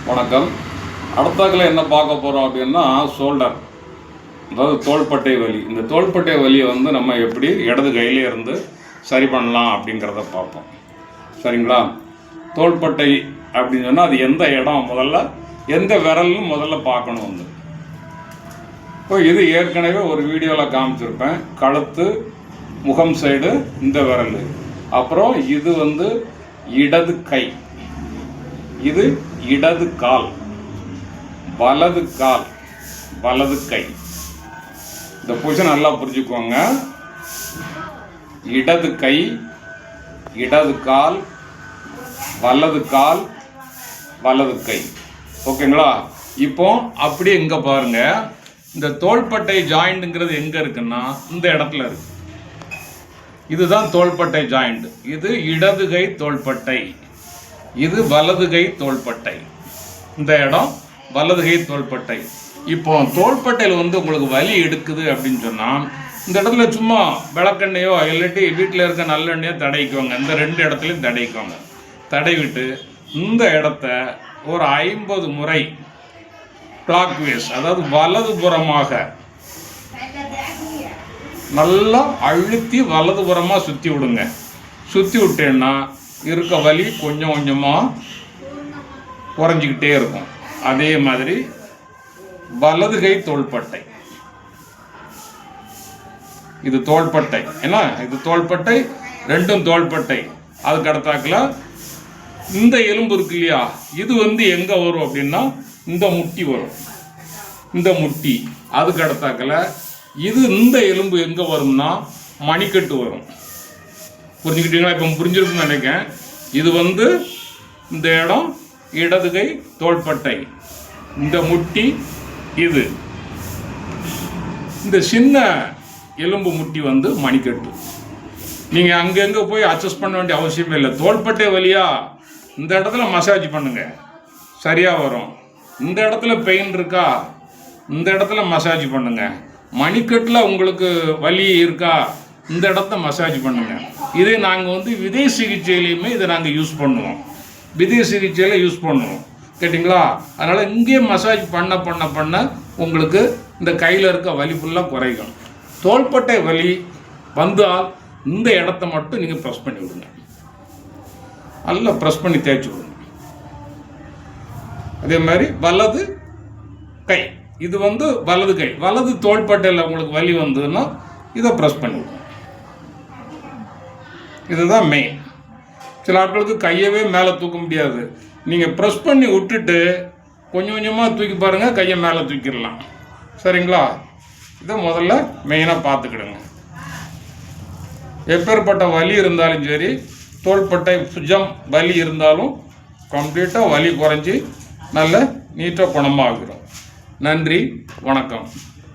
வணக்கம். அடுத்தாக்கில் என்ன பார்க்க போகிறோம் அப்படின்னா ஷோல்டர், அதாவது தோள்பட்டை வலி. இந்த தோள்பட்டை வலியை நம்ம எப்படி இடது கையிலே இருந்து சரி பண்ணலாம் அப்படிங்கிறத பார்ப்போம். சரிங்களா? தோள்பட்டை அப்படின்னு சொன்னால் அது எந்த இடம், முதல்ல எந்த விரல்னு முதல்ல பார்க்கணும். இப்போ இது ஏற்கனவே ஒரு வீடியோவில் காமிச்சிருப்பேன். கழுத்து, முகம் சைடு இந்த விரல், அப்புறம் இது இடது கை, இது இடது கால், வலது கால், வலது கை. இந்த பொசிஷன் நல்லா புரிஞ்சுக்கோங்க. இடது கை, இடது கால், வலது கால், வலது கை. ஓகேங்களா? இப்போ அப்படியே இங்கே பாருங்க, இந்த தோள்பட்டை ஜாயிண்ட்டுங்கிறது எங்கே இருக்குன்னா இந்த இடத்துல இருக்கு. இதுதான் தோள்பட்டை ஜாயிண்ட். இது இடது கை தோள்பட்டை, இது வலது கை தோள்பட்டை. இந்த இடம் வலது கை தோள்பட்டை. இப்போ தோள்பட்டையில் உங்களுக்கு வலி எடுக்குது அப்படின்னு சொன்னால் இந்த இடத்துல சும்மா விளக்கெண்ணையோ இல்லாட்டி வீட்டில் இருக்க நல்லெண்ணையோ தடைக்குவாங்க. இந்த ரெண்டு இடத்துலையும் தடைக்குவாங்க. தடைவிட்டு இந்த இடத்த ஒரு 50 முறை கிளாக் வேஸ், அதாவது வலதுபுறமாக நல்லா அழுத்தி வலதுபுறமாக சுற்றி விடுங்க. சுற்றி விட்டேன்னா இருக்க வலி கொஞ்சம் கொஞ்சமாக குறைஞ்சிக்கிட்டே இருக்கும். அதே மாதிரி வலது கை தோள்பட்டை, இது தோள்பட்டை, ஏன்னா இது தோள்பட்டை, ரெண்டும் தோள்பட்டை. அதுக்கு அடுத்தாக்கில் இந்த எலும்பு இருக்கு இல்லையா, இது எங்கே வரும் அப்படின்னா இந்த முட்டி வரும், இந்த முட்டி. அதுக்கு அடுத்தாக்கில் இது இந்த எலும்பு எங்கே வரும்னா மணிக்கட்டு வரும். புரிஞ்சுக்கிட்டீங்களா? இப்போ புரிஞ்சிருக்குன்னு நினைக்கிறேன். இது இந்த இடம் இடது கை தோள்பட்டை, இந்த முட்டி, இது இந்த சின்ன எலும்பு முட்டி மணிக்கட்டு. நீங்கள் அங்கங்கே போய் அட்ஜஸ்ட் பண்ண வேண்டிய அவசியமே இல்லை. தோள்பட்டை வலியா இந்த இடத்துல மசாஜ் பண்ணுங்க, சரியாக வரும். இந்த இடத்துல பெயின் இருக்கா, இந்த இடத்துல மசாஜ் பண்ணுங்க. மணிக்கட்டில் உங்களுக்கு வலி இருக்கா, இந்த இடத்த மசாஜ் பண்ணுங்க. இதே நாங்கள் விதை சிகிச்சையிலையுமே இதை நாங்கள் யூஸ் பண்ணுவோம். விதை சிகிச்சையில் யூஸ் பண்ணுவோம். கேட்டிங்களா? அதனால் இங்கே மசாஜ் பண்ண பண்ண பண்ண உங்களுக்கு இந்த கையில் இருக்க வலி ஃபுல்லாக குறைக்கும். தோள்பட்டை வலி வந்தால் இந்த இடத்த மட்டும் நீங்கள் ப்ரெஸ் பண்ணி விடுங்க. நல்லா ப்ரெஸ் பண்ணி தேய்ச்சி விடுங்க. அதே மாதிரி வலது கை, இது வலது கை, வலது தோள்பட்டையில் உங்களுக்கு வலி வந்ததுன்னா இதை ப்ரெஸ் பண்ணி விடுங்க. இதுதான் மெயின். சில ஆட்களுக்கு கையவே மேலே தூக்க முடியாது. நீங்கள் ப்ரெஸ் பண்ணி விட்டுட்டு கொஞ்சம் கொஞ்சமாக தூக்கி பாருங்கள், கையை மேலே தூக்கிடலாம். சரிங்களா? இதை முதல்ல மெயினாக பார்த்துக்கிடுங்க. எப்பேற்பட்ட வலி இருந்தாலும் சரி, தோள்பட்டை புஜம் வலி இருந்தாலும் கம்ப்ளீட்டாக வலி குறைஞ்சி நல்ல நீட்டாக குணமாகிடும். நன்றி, வணக்கம்.